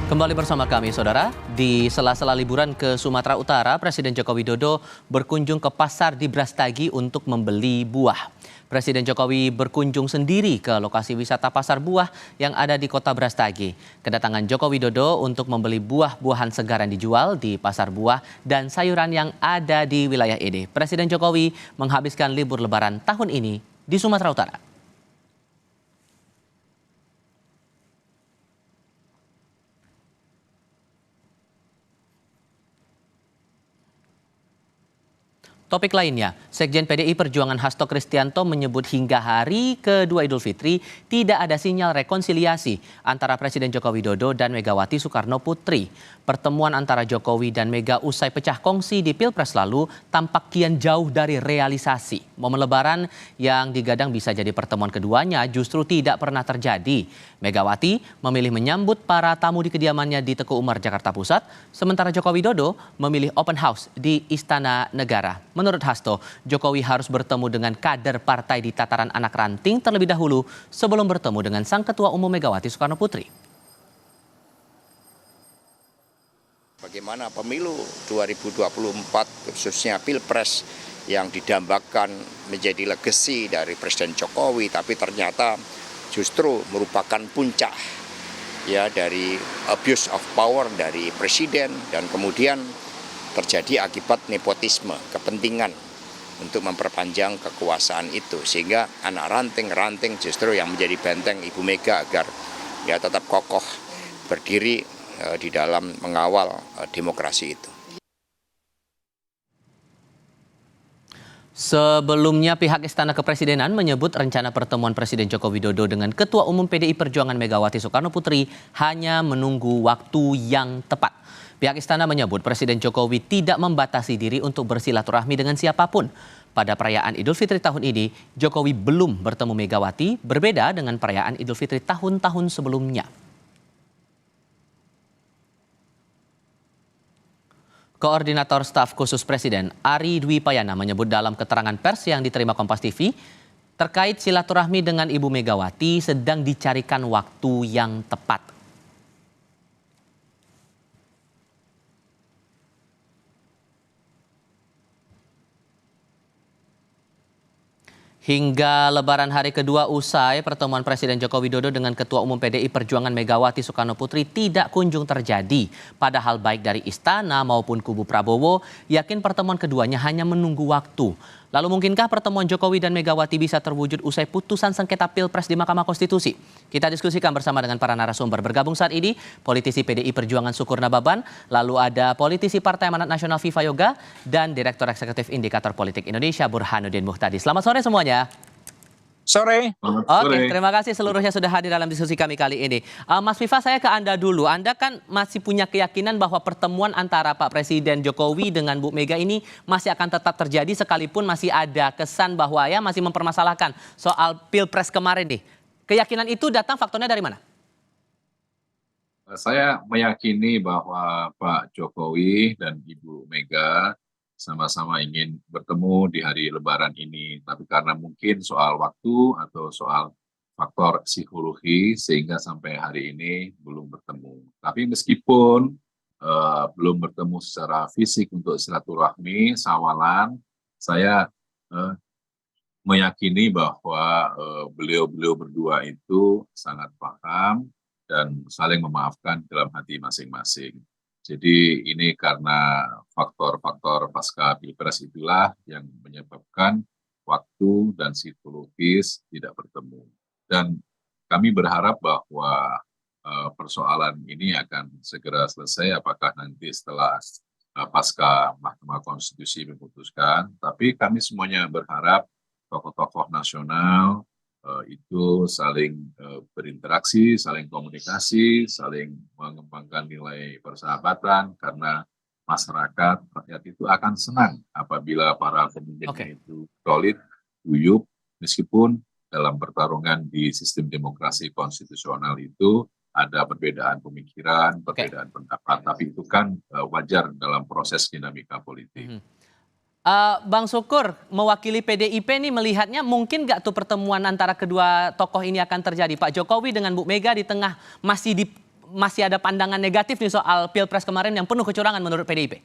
Kembali bersama kami, Saudara. Di sela-sela liburan ke Sumatera Utara, Presiden Joko Widodo berkunjung ke pasar di Brastagi untuk membeli buah. Presiden Jokowi berkunjung sendiri ke lokasi wisata pasar buah yang ada di kota Brastagi. Kedatangan Joko Widodo untuk membeli buah-buahan segar yang dijual di pasar buah dan sayuran yang ada di wilayah ini. Presiden Jokowi menghabiskan libur lebaran tahun ini di Sumatera Utara. Topik lainnya, Sekjen PDI Perjuangan Hasto Kristianto menyebut hingga hari kedua Idul Fitri tidak ada sinyal rekonsiliasi antara Presiden Joko Widodo dan Megawati Soekarno Putri. Pertemuan antara Jokowi dan Mega usai pecah kongsi di Pilpres lalu tampak kian jauh dari realisasi. Momen Lebaran yang digadang bisa jadi pertemuan keduanya justru tidak pernah terjadi. Megawati memilih menyambut para tamu di kediamannya di Teguh Umar, Jakarta Pusat, sementara Joko Widodo memilih open house di Istana Negara. Menurut Hasto, Jokowi harus bertemu dengan kader partai di tataran anak ranting terlebih dahulu sebelum bertemu dengan Sang Ketua Umum Megawati Soekarno Putri. Bagaimana pemilu 2024 khususnya Pilpres yang didambakan menjadi legasi dari Presiden Jokowi, tapi ternyata justru merupakan puncak ya dari abuse of power dari Presiden dan kemudian terjadi akibat nepotisme, kepentingan untuk memperpanjang kekuasaan itu sehingga anak ranting justru yang menjadi benteng Ibu Mega agar ya tetap kokoh berdiri di dalam mengawal demokrasi itu. Sebelumnya pihak Istana Kepresidenan menyebut rencana pertemuan Presiden Joko Widodo dengan Ketua Umum PDI Perjuangan Megawati Soekarno Putri hanya menunggu waktu yang tepat. Pihak Istana menyebut Presiden Jokowi tidak membatasi diri untuk bersilaturahmi dengan siapapun. Pada perayaan Idul Fitri tahun ini, Jokowi belum bertemu Megawati, berbeda dengan perayaan Idul Fitri tahun-tahun sebelumnya. Koordinator Staf Khusus Presiden Ari Dwi Payana menyebut dalam keterangan pers yang diterima Kompas TV terkait silaturahmi dengan Ibu Megawati sedang dicarikan waktu yang tepat. Hingga Lebaran hari kedua usai pertemuan Presiden Joko Widodo dengan Ketua Umum PDI Perjuangan Megawati Soekarno Putri tidak kunjung terjadi. Padahal baik dari Istana maupun kubu Prabowo yakin pertemuan keduanya hanya menunggu waktu. Lalu mungkinkah pertemuan Jokowi dan Megawati bisa terwujud usai putusan sengketa Pilpres di Mahkamah Konstitusi? Kita diskusikan bersama dengan para narasumber. Bergabung saat ini politisi PDI Perjuangan Sukur Nababan, lalu ada politisi Partai Amanat Nasional Viva Yoga, dan Direktur Eksekutif Indikator Politik Indonesia Burhanuddin Muhtadi. Selamat sore semuanya. Sore. Oke, terima kasih seluruhnya sudah hadir dalam diskusi kami kali ini. Mas Viva, saya ke Anda dulu. Anda kan masih punya keyakinan bahwa pertemuan antara Pak Presiden Jokowi dengan Bu Mega ini masih akan tetap terjadi sekalipun masih ada kesan bahwa ya masih mempermasalahkan soal Pilpres kemarin nih. Keyakinan itu datang faktornya dari mana? Saya meyakini bahwa Pak Jokowi dan Ibu Mega sama-sama ingin bertemu di hari Lebaran ini. Tapi karena mungkin soal waktu atau soal faktor psikologi sehingga sampai hari ini belum bertemu. Tapi meskipun belum bertemu secara fisik untuk silaturahmi, sawalan, saya meyakini bahwa beliau-beliau berdua itu sangat paham dan saling memaafkan dalam hati masing-masing. Jadi ini karena faktor-faktor pasca Pilpres itulah yang menyebabkan waktu dan psikologis tidak bertemu. Dan kami berharap bahwa persoalan ini akan segera selesai apakah nanti setelah pasca Mahkamah Konstitusi memutuskan. Tapi kami semuanya berharap tokoh-tokoh nasional itu saling berinteraksi, saling komunikasi, saling mengembangkan nilai persahabatan karena masyarakat, rakyat itu akan senang apabila para pemimpinnya itu solid, guyup, meskipun dalam pertarungan di sistem demokrasi konstitusional itu ada perbedaan pemikiran, perbedaan pendapat, tapi itu kan wajar dalam proses dinamika politik. Bang Sukur, mewakili PDIP nih melihatnya mungkin nggak tuh pertemuan antara kedua tokoh ini akan terjadi? Pak Jokowi dengan Bu Mega di tengah masih masih ada pandangan negatif nih soal Pilpres kemarin yang penuh kecurangan menurut PDIP?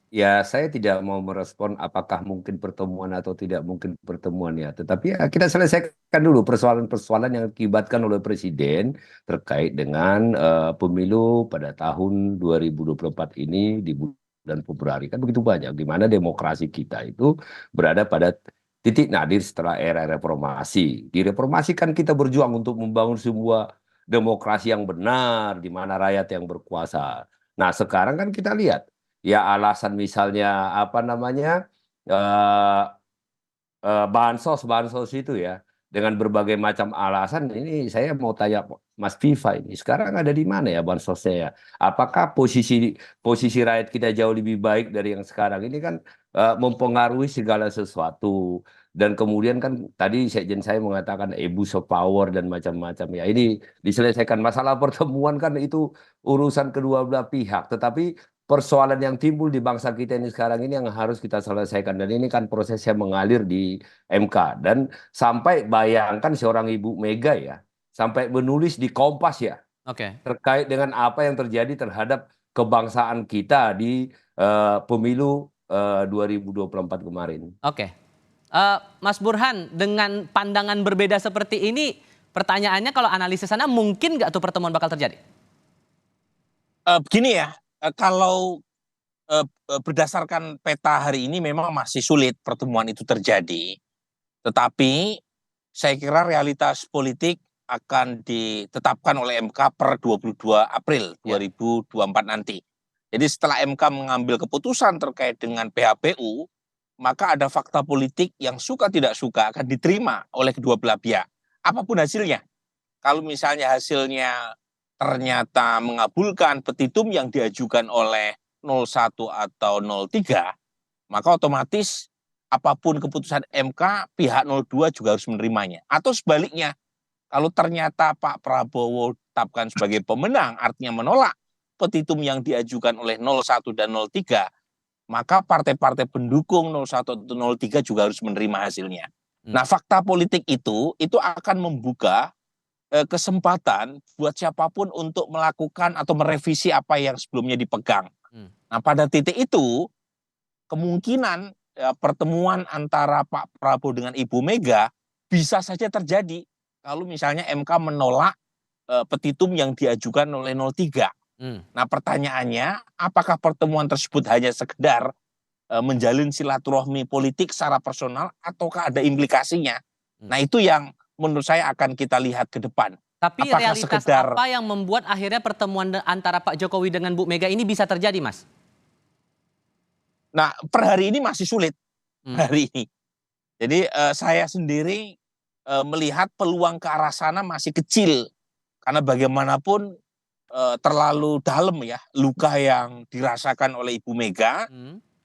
Ya, saya tidak mau merespon apakah mungkin pertemuan atau tidak mungkin pertemuan ya. Tetapi ya kita selesaikan dulu persoalan-persoalan yang diakibatkan oleh Presiden terkait dengan pemilu pada tahun 2024 ini di bulan Februari. Kan begitu banyak, di mana demokrasi kita itu berada pada titik nadir setelah era reformasi. Di reformasi kan kita berjuang untuk membangun sebuah demokrasi yang benar, di mana rakyat yang berkuasa. Nah, sekarang kan kita lihat. Ya alasan misalnya apa namanya eh, bansos itu ya dengan berbagai macam alasan ini saya mau tanya Mas Viva ini sekarang ada di mana ya bansosnya ya? Apakah posisi posisi rakyat kita jauh lebih baik dari yang sekarang ini kan mempengaruhi segala sesuatu dan kemudian kan tadi sekjen saya mengatakan abuse of power dan macam-macam ya ini diselesaikan masalah pertemuan kan itu urusan kedua belah pihak tetapi persoalan yang timbul di bangsa kita ini sekarang ini yang harus kita selesaikan dan ini kan prosesnya mengalir di MK dan sampai bayangkan seorang Ibu Mega ya sampai menulis di Kompas ya Oke. terkait dengan apa yang terjadi terhadap kebangsaan kita di pemilu 2024 kemarin. Oke. Mas Burhan, dengan pandangan berbeda seperti ini, pertanyaannya kalau analisis sana mungkin nggak tuh pertemuan bakal terjadi? Begini ya, kalau berdasarkan peta hari ini memang masih sulit pertemuan itu terjadi. Tetapi saya kira realitas politik akan ditetapkan oleh MK per 22 April 2024 nanti. Jadi setelah MK mengambil keputusan terkait dengan PHPU, maka ada fakta politik yang suka tidak suka akan diterima oleh kedua belah pihak. Apapun hasilnya. Kalau misalnya hasilnya ternyata mengabulkan petitum yang diajukan oleh 01 atau 03, maka otomatis apapun keputusan MK, pihak 02 juga harus menerimanya. Atau sebaliknya, kalau ternyata Pak Prabowo tetapkan sebagai pemenang, artinya menolak petitum yang diajukan oleh 01 dan 03, maka partai-partai pendukung 01 atau 03 juga harus menerima hasilnya. Nah, fakta politik itu akan membuka kesempatan buat siapapun untuk melakukan atau merevisi apa yang sebelumnya dipegang. Nah, pada titik itu kemungkinan pertemuan antara Pak Prabowo dengan Ibu Mega bisa saja terjadi kalau misalnya MK menolak petitum yang diajukan oleh 03. Nah, pertanyaannya apakah pertemuan tersebut hanya sekedar menjalin silaturahmi politik secara personal ataukah ada implikasinya? Nah, itu yang menurut saya akan kita lihat ke depan. Tapi apakah realitas apa yang membuat akhirnya pertemuan antara Pak Jokowi dengan Bu Mega ini bisa terjadi, Mas? Nah, per hari ini masih sulit. Hari ini. Jadi saya sendiri melihat peluang ke arah sana masih kecil. Karena bagaimanapun terlalu dalam ya luka yang dirasakan oleh Ibu Mega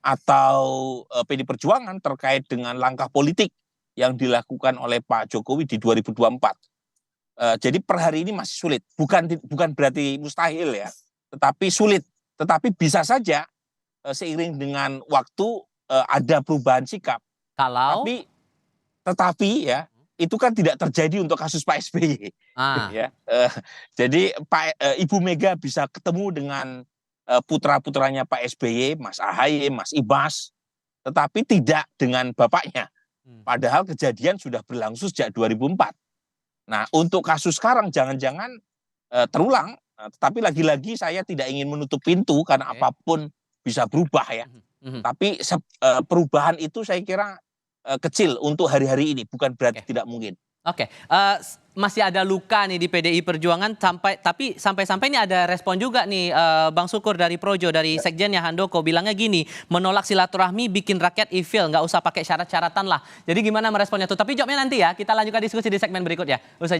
atau PD Perjuangan terkait dengan langkah politik yang dilakukan oleh Pak Jokowi di 2024. Jadi per hari ini masih sulit. Bukan berarti mustahil ya, tetapi sulit. Tetapi bisa saja seiring dengan waktu ada perubahan sikap. Tetapi ya itu kan tidak terjadi untuk kasus Pak SBY. Ya, jadi Ibu Mega bisa ketemu dengan putra-putranya Pak SBY, Mas Ahaye, Mas Ibas, tetapi tidak dengan bapaknya. Padahal kejadian sudah berlangsung sejak 2004. Nah, untuk kasus sekarang jangan-jangan terulang, tetapi lagi-lagi saya tidak ingin menutup pintu karena apapun bisa berubah ya. Tapi perubahan itu saya kira kecil untuk hari-hari ini, bukan berarti tidak mungkin. Oke, masih ada luka nih di PDI Perjuangan tapi sampai-sampai ini ada respon juga nih Bang Sukur dari Projo, dari Sekjennya Handoko bilangnya gini, menolak silaturahmi bikin rakyat ilfil, nggak usah pakai syarat-syaratan lah. Jadi gimana meresponnya tuh? Tapi jawabnya nanti ya, kita lanjutkan diskusi di segmen berikutnya.